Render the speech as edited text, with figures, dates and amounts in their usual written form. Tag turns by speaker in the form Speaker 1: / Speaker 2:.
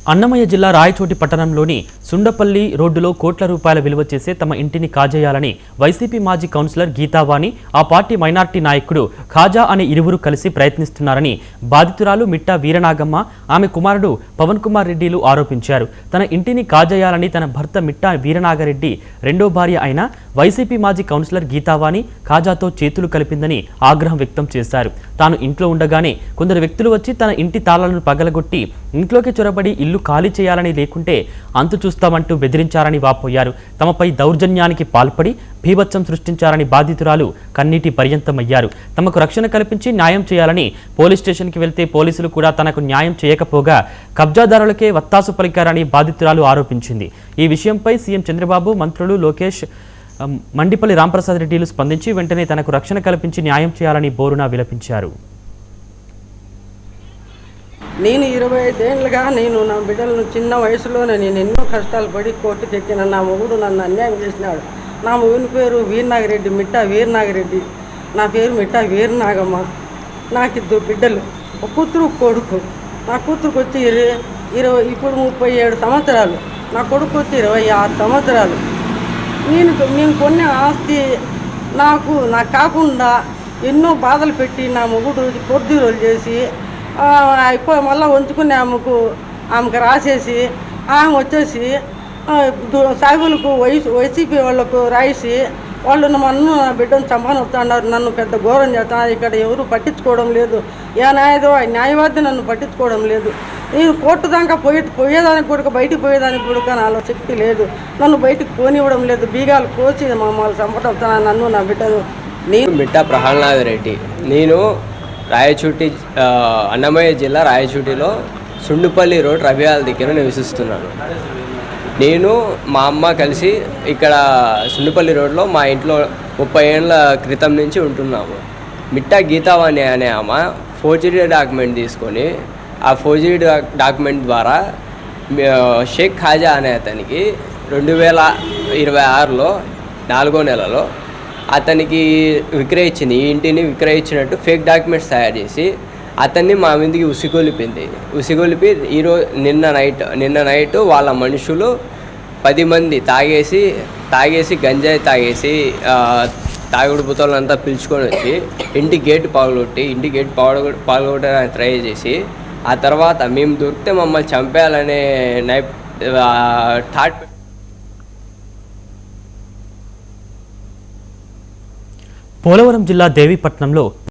Speaker 1: అన్నమయ్య జిల్లా రాయచోటి పట్టణంలోని సుండపల్లి రోడ్డులో కోట్ల రూపాయల విలువ చేసే తమ ఇంటిని కాజేయాలని వైసీపీ మాజీ కౌన్సిలర్ గీతావాణి, ఆ పార్టీ మైనార్టీ నాయకుడు ఖాజా అనే ఇరువురు కలిసి ప్రయత్నిస్తున్నారని బాధితురాలు మిట్టా వీరనాగమ్మ, ఆమె కుమారుడు పవన్ కుమార్ రెడ్డిలు ఆరోపించారు. తన ఇంటిని కాజేయాలని తన భర్త మిట్టా వీరనాగరెడ్డి రెండో భార్య అయిన వైసీపీ మాజీ కౌన్సిలర్ గీతావాణి ఖాజాతో చేతులు కలిపిందని ఆగ్రహం వ్యక్తం చేశారు. తాను ఇంట్లో ఉండగానే కొందరు వ్యక్తులు వచ్చి తన ఇంటి తాళాలను పగలగొట్టి ఇంట్లోకి చొరబడి ఇల్లు ఖాళీ చేయాలని, లేకుంటే అంతు చూస్తామంటూ బెదిరించారని వాపోయారు. తమపై దౌర్జన్యానికి పాల్పడి భీభత్సం సృష్టించారని బాధితురాలు కన్నీటి పర్యంతమయ్యారు. తమకు రక్షణ కల్పించి న్యాయం చేయాలని పోలీస్ స్టేషన్కి వెళ్తే పోలీసులు కూడా తనకు న్యాయం చేయకపోగా కబ్జాదారులకే వత్తాసు పలికారని బాధితురాలు ఆరోపించింది. ఈ విషయంపై సీఎం చంద్రబాబు, మంత్రులు లోకేష్, మండిపల్లి రాంప్రసాద్ రెడ్డిలు స్పందించి వెంటనే తనకు రక్షణ కల్పించి న్యాయం చేయాలని బోరున విలపించారు.
Speaker 2: నేను 25 ఏళ్ళుగా నా బిడ్డలను చిన్న వయసులోనే నేను ఎన్నో కష్టాలు పడి కోర్టుకు ఎక్కిన. నా మొగుడు నన్ను అన్యాయం చేసినాడు. నా మొగుని పేరు వీరనాగిరెడ్డి, మిట్టా వీరనాగిరెడ్డి. నా పేరు మిట్టా వీరనాగమ్మ. నాకు 2 బిడ్డలు, ఒక కూతురు కొడుకు. నా కూతురుకు వచ్చి ఇప్పుడు 37 సంవత్సరాలు, నా కొడుకు వచ్చి 26 సంవత్సరాలు. నేను కొన్న ఆస్తి నాకు కాకుండా ఎన్నో బాధలు పెట్టి నా మొగుడు పొద్దురోలు చేసి మళ్ళీ ఉంచుకుని ఆమెకు రాసేసి ఆమె వచ్చేసి సాగులకు వైసీపీ వాళ్ళకు రాసి వాళ్ళు నన్ను నా బిడ్డను చంపని వస్తున్నారు. నన్ను పెద్ద ఘోరం చేస్తున్నారు. ఇక్కడ ఎవరు పట్టించుకోవడం లేదు. న్యాయవాది నన్ను పట్టించుకోవడం లేదు. నేను కోర్టు దాకా పోయేదానికి కూడా, బయటికి పోయేదానికి కూడా నాలో శక్తి లేదు. నన్ను బయటికి పోనివ్వడం లేదు. బీగాలు కోసి మమ్మల్ని చంపటవుతున్నాను, నన్ను నా బిడ్డను.
Speaker 3: నేను మిట్టా ప్రహ్లాద్ రెడ్డి. నేను రాయచోటి, అన్నమయ్య జిల్లా రాయచోటిలో సుండుపల్లి రోడ్ రబియాల దగ్గర నివసిస్తున్నాను. నేను మా అమ్మ కలిసి ఇక్కడ సుండుపల్లి రోడ్లో మా ఇంట్లో 30 ఏళ్ళ క్రితం నుంచి ఉంటున్నాము. మిట్టా గీతావాణి అనే ఆమె ఫోర్జరీ డాక్యుమెంట్ తీసుకొని, ఆ ఫోర్జరీ డాక్యుమెంట్ ద్వారా షేక్ ఖాజా అనే అతనికి 2026లో 4వ నెలలో అతనికి విక్రయించింది. ఈ ఇంటిని విక్రయించినట్టు ఫేక్ డాక్యుమెంట్స్ తయారు చేసి అతన్ని మా మీదకి ఉసిగొలిపి నిన్న నైట్ వాళ్ళ మనుషులు 10 మంది తాగేసి గంజాయి తాగేసి తాగుడు బుతలంతా పిలుచుకొని వచ్చి ఇంటి గేట్ పగలగొట్టడానికి ట్రై చేసి, ఆ తర్వాత మేము దొరికితే మమ్మల్ని చంపేయాలనే థాట్.
Speaker 1: పోలవరం జిల్లా దేవీపట్నంలో